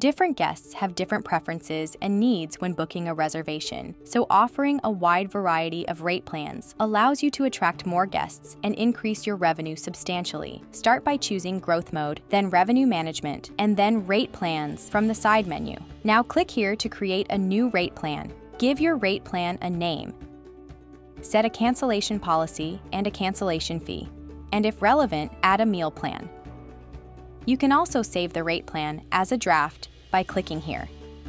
Different guests have different preferences and needs when booking a reservation, so offering a wide variety of rate plans allows you to attract more guests and increase your revenue substantially. Start by choosing Growth Mode, then Revenue Management, and then Rate Plans from the side menu. Now click here to create a new rate plan. Give your rate plan a name. Set a cancellation policy and a cancellation fee, and if relevant, add a meal plan. You can also save the rate plan as a draft by clicking here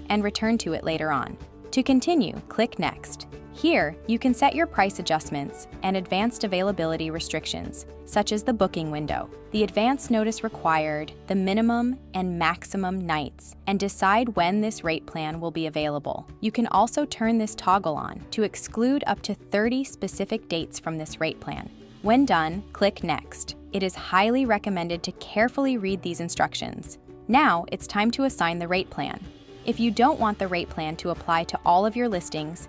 and return to it later on. To continue, click Next. Here, you can set your price adjustments and advanced availability restrictions, such as the booking window, the advance notice required, the minimum and maximum nights, and decide when this rate plan will be available. You can also turn this toggle on to exclude up to 30 specific dates from this rate plan. When done, click Next. It is highly recommended to carefully read these instructions. Now, it's time to assign the rate plan. If you don't want the rate plan to apply to all of your listings,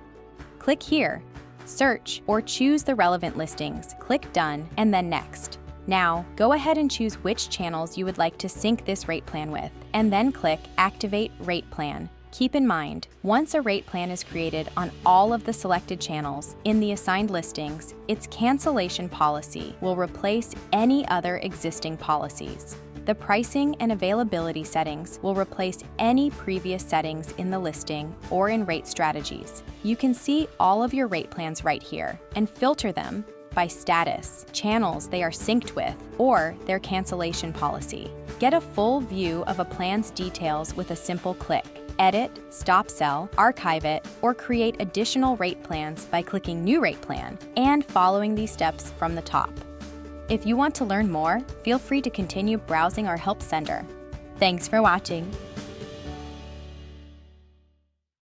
click here, search, or choose the relevant listings. Click Done, and then Next. Now, go ahead and choose which channels you would like to sync this rate plan with, and then click Activate Rate Plan. Keep in mind, once a rate plan is created on all of the selected channels in the assigned listings, its cancellation policy will replace any other existing policies. The pricing and availability settings will replace any previous settings in the listing or in rate strategies. You can see all of your rate plans right here and filter them by status, channels they are synced with, or their cancellation policy. Get a full view of a plan's details with a simple click. Edit, stop sell, archive it, or create additional rate plans by clicking New Rate Plan and following these steps from the top. If you want to learn more, feel free to continue browsing our Help Center. Thanks for watching.